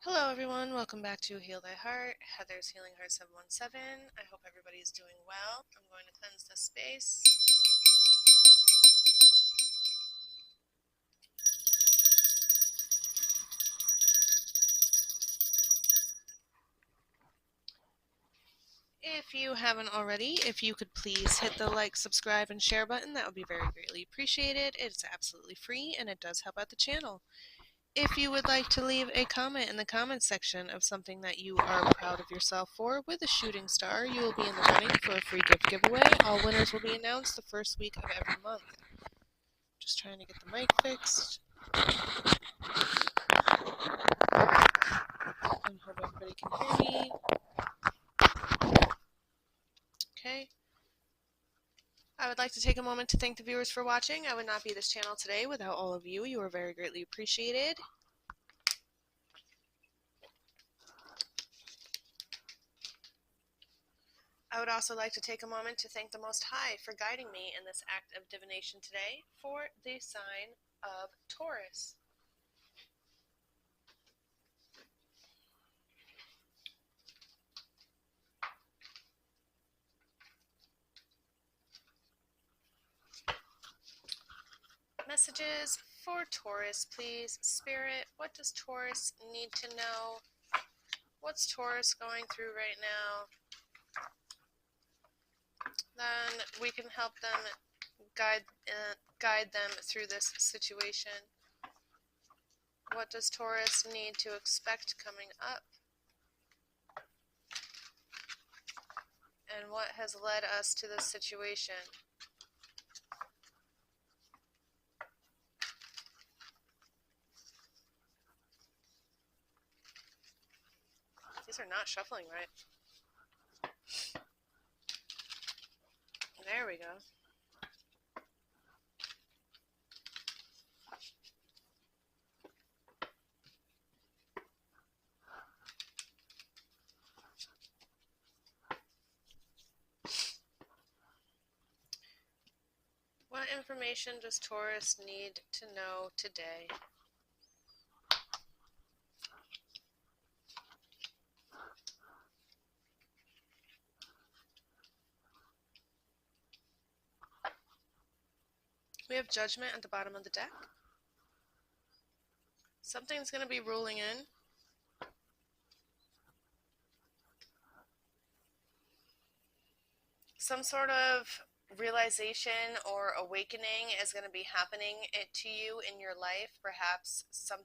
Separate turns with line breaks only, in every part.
Hello everyone, welcome back to Heal Thy Heart, Heather's Healing Heart 717. I hope everybody is doing well. I'm going to cleanse this space. If you haven't already, if you could please hit the like, subscribe, and share button, that would be very greatly appreciated. It's absolutely free and it does help out the channel. If you would like to leave a comment in the comments section of something that you are proud of yourself for with a shooting star, you will be in the running for a free gift giveaway. All winners will be announced the first week of every month. Just trying to get the mic fixed. I hope everybody can hear me. Okay. I would like to take a moment to thank the viewers for watching. I would not be this channel today without all of you. You are very greatly appreciated. I would also like to take a moment to thank the Most High for guiding me in this act of divination today for the sign of Taurus. Messages for Taurus, please. Spirit, what does Taurus need to know? What's Taurus going through right now? Then we can help them guide them through this situation. What does Taurus need to expect coming up? And what has led us to this situation? These are not shuffling right. There we go. What information does Taurus need to know today? We have Judgment at the bottom of the deck. Something's going to be ruling in. Some sort of realization or awakening is going to be happening to you in your life. Perhaps some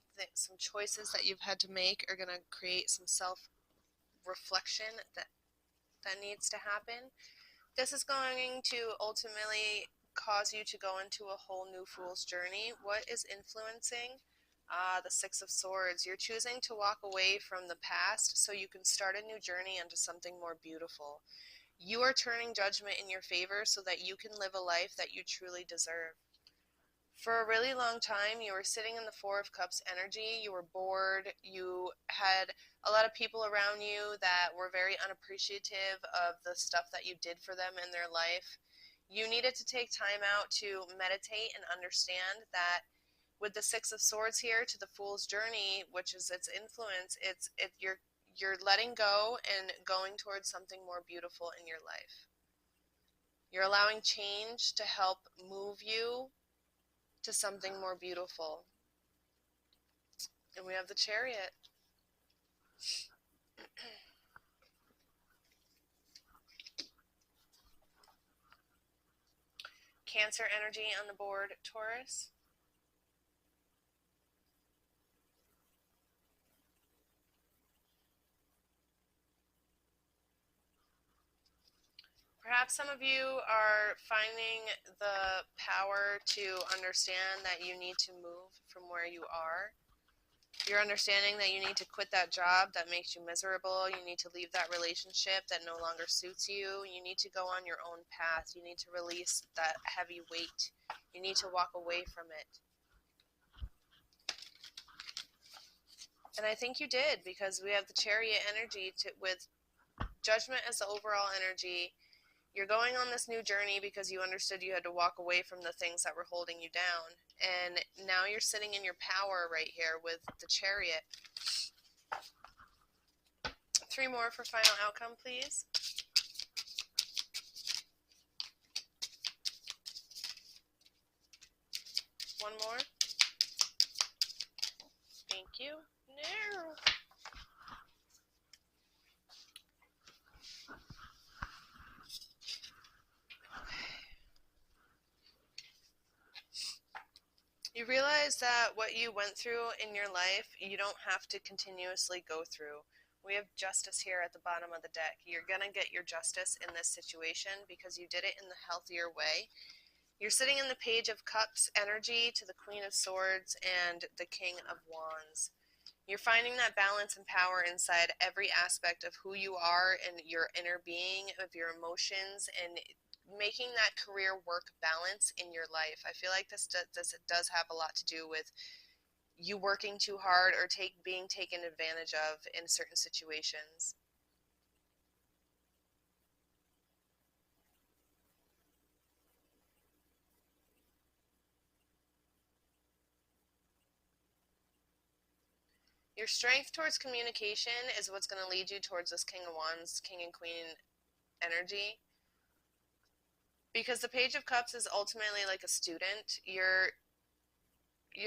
choices that you've had to make are going to create some self-reflection that needs to happen. This is going to ultimately cause you to go into a whole new fool's journey. What is influencing? The Six of Swords. You're choosing to walk away from the past so you can start a new journey into something more beautiful. You are turning judgment in your favor so that you can live a life that you truly deserve. For a really long time, you were sitting in the Four of Cups energy. You were bored. You had a lot of people around you that were very unappreciative of the stuff that you did for them in their life. You needed to take time out to meditate and understand that with the Six of Swords here to the Fool's Journey, which is its influence, you're letting go and going towards something more beautiful in your life. You're allowing change to help move you to something more beautiful. And we have the Chariot. Cancer energy on the board, Taurus. Perhaps some of you are finding the power to understand that you need to move from where you are. You're understanding that you need to quit that job that makes you miserable. You need to leave that relationship that no longer suits you. You need to go on your own path. You need to release that heavy weight. You need to walk away from it. And I think you did, because we have the Chariot energy with Judgment as the overall energy. You're going on this new journey because you understood you had to walk away from the things that were holding you down. And now you're sitting in your power right here with the Chariot. 3 more for final outcome, please. One more. Thank you. No. You realize that what you went through in your life, you don't have to continuously go through. We have justice here at the bottom of the deck. You're going to get your justice in this situation because you did it in the healthier way. You're sitting in the Page of Cups energy to the Queen of Swords and the King of Wands. You're finding that balance and power inside every aspect of who you are and your inner being, of your emotions, and making that career work balance in your life. I feel like this does have a lot to do with you working too hard or being taken advantage of in certain situations. Your strength towards communication is what's going to lead you towards this King of Wands, King and Queen energy. Because the Page of Cups is ultimately like a student. You're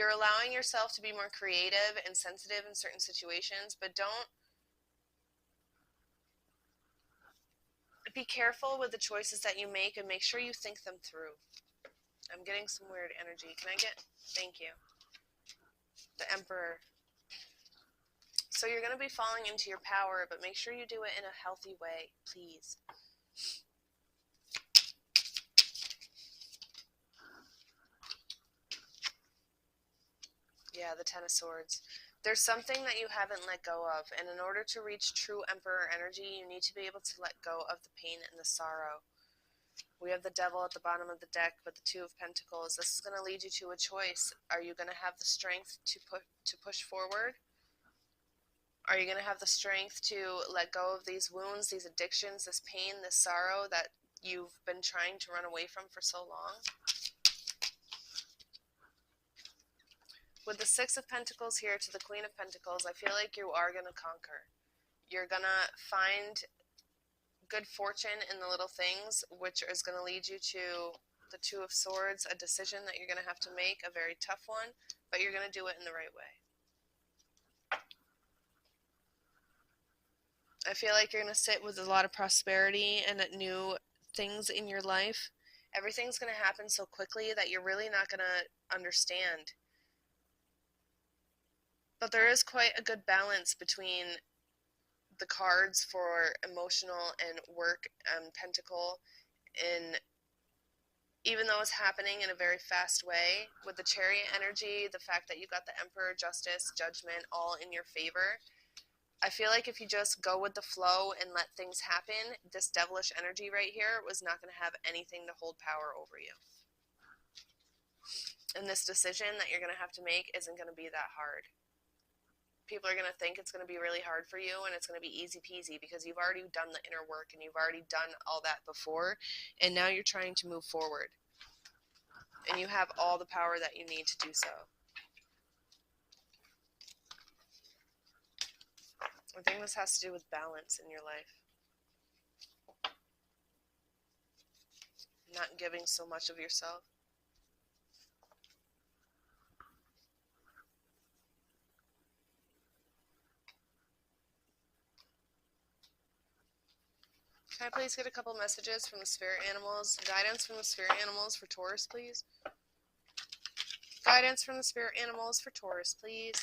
allowing yourself to be more creative and sensitive in certain situations, but don't be careful with the choices that you make and make sure you think them through. I'm getting some weird energy. Can I get, thank you. The Emperor. So you're going to be falling into your power, but make sure you do it in a healthy way, please. Yeah, the Ten of Swords. There's something that you haven't let go of, and in order to reach true Emperor energy, you need to be able to let go of the pain and the sorrow. We have the Devil at the bottom of the deck, but the Two of Pentacles. This is going to lead you to a choice. Are you going to have the strength to push forward? Are you going to have the strength to let go of these wounds, these addictions, this pain, this sorrow that you've been trying to run away from for so long? With the Six of Pentacles here to the Queen of Pentacles, I feel like you are going to conquer. You're going to find good fortune in the little things, which is going to lead you to the Two of Swords, a decision that you're going to have to make, a very tough one, but you're going to do it in the right way. I feel like you're going to sit with a lot of prosperity and new things in your life. Everything's going to happen so quickly that you're really not going to understand. But there is quite a good balance between the cards for emotional and work pentacle, in even though it's happening in a very fast way. With the Chariot energy, the fact that you got the Emperor, Justice, Judgment all in your favor, I feel like if you just go with the flow and let things happen, this devilish energy right here was not going to have anything to hold power over you. And this decision that you're going to have to make isn't going to be that hard. People are going to think it's going to be really hard for you, and it's going to be easy peasy because you've already done the inner work and you've already done all that before, and now you're trying to move forward. And you have all the power that you need to do so. I think this has to do with balance in your life. Not giving so much of yourself. Can I please get a couple messages from the spirit animals? Guidance from the spirit animals for Taurus, please. Guidance from the spirit animals for Taurus, please.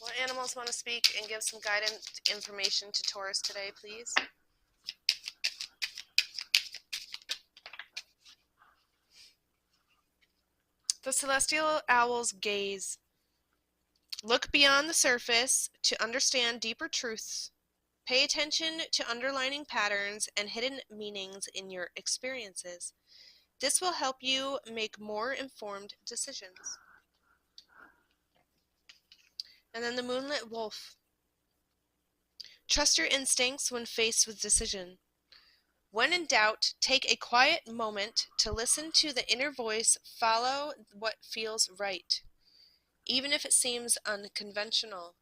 What animals want to speak and give some guidance information to Taurus today, please? The celestial owl's gaze. Look beyond the surface to understand deeper truths. Pay attention to underlying patterns and hidden meanings in your experiences. This will help you make more informed decisions. And then the moonlit wolf. Trust your instincts when faced with decision. When in doubt, take a quiet moment to listen to the inner voice. Follow what feels right, even if it seems unconventional.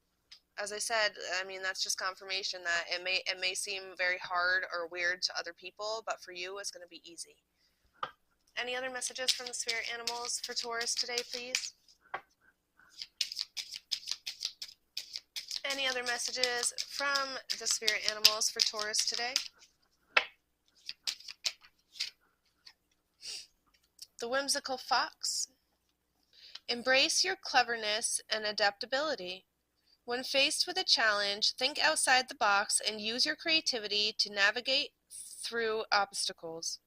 As I said, I mean, that's just confirmation that it may seem very hard or weird to other people, but for you, it's going to be easy. Any other messages from the spirit animals for Taurus today, please? Any other messages from the spirit animals for Taurus today? The whimsical fox. Embrace your cleverness and adaptability. When faced with a challenge, think outside the box and use your creativity to navigate through obstacles.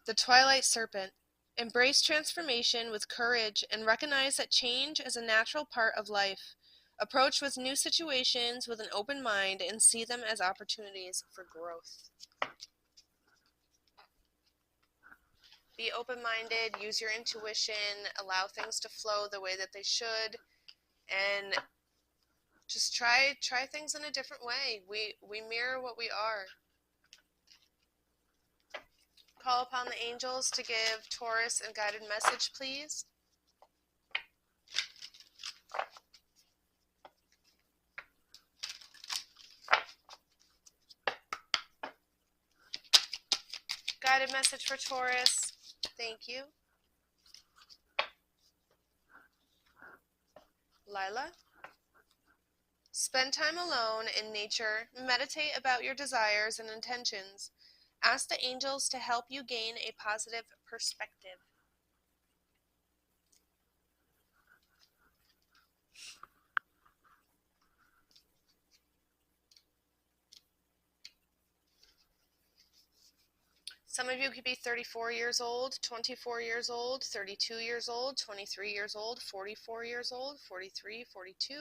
The twilight serpent. Embrace transformation with courage and recognize that change is a natural part of life. Approach with new situations with an open mind and see them as opportunities for growth. Be open-minded, use your intuition, allow things to flow the way that they should, and just try things in a different way. We mirror what we are. Call upon the angels to give Taurus a guided message, please. Guided message for Taurus. Thank you. Lila. Spend time alone in nature. Meditate about your desires and intentions. Ask the angels to help you gain a positive perspective. Some of you could be 34 years old, 24 years old, 32 years old, 23 years old, 44 years old, 43, 42.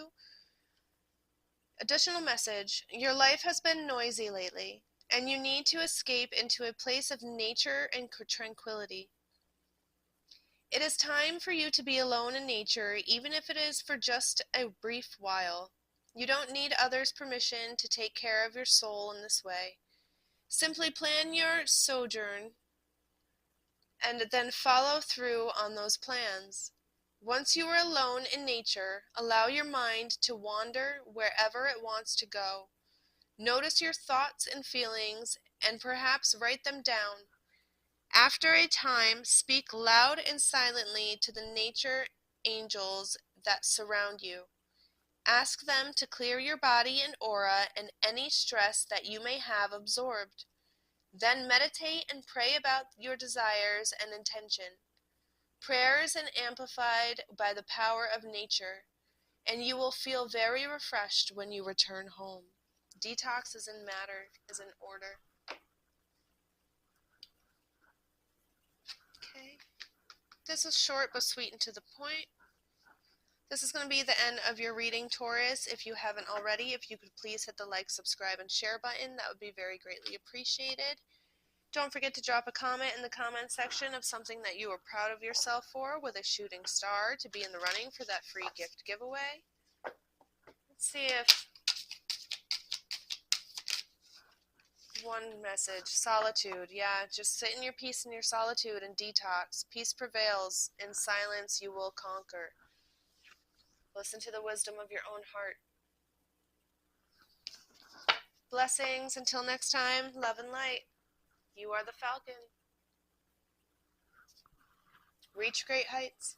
Additional message. Your life has been noisy lately, and you need to escape into a place of nature and tranquility. It is time for you to be alone in nature, even if it is for just a brief while. You don't need others' permission to take care of your soul in this way. Simply plan your sojourn and then follow through on those plans. Once you are alone in nature, allow your mind to wander wherever it wants to go. Notice your thoughts and feelings and perhaps write them down. After a time, speak loud and silently to the nature angels that surround you. Ask them to clear your body and aura and any stress that you may have absorbed. Then meditate and pray about your desires and intention. Prayers are amplified by the power of nature, and you will feel very refreshed when you return home. Detox is in matter, is in order. Okay. This is short but sweet and to the point. This is going to be the end of your reading, Taurus. If you haven't already, if you could please hit the like, subscribe, and share button, that would be very greatly appreciated. Don't forget to drop a comment in the comment section of something that you are proud of yourself for with a shooting star to be in the running for that free gift giveaway. Let's see if one message. Solitude. Yeah, just sit in your peace and your solitude and detox. Peace prevails. In silence you will conquer. Listen to the wisdom of your own heart. Blessings. Until next time, love and light. You are the falcon. Reach great heights.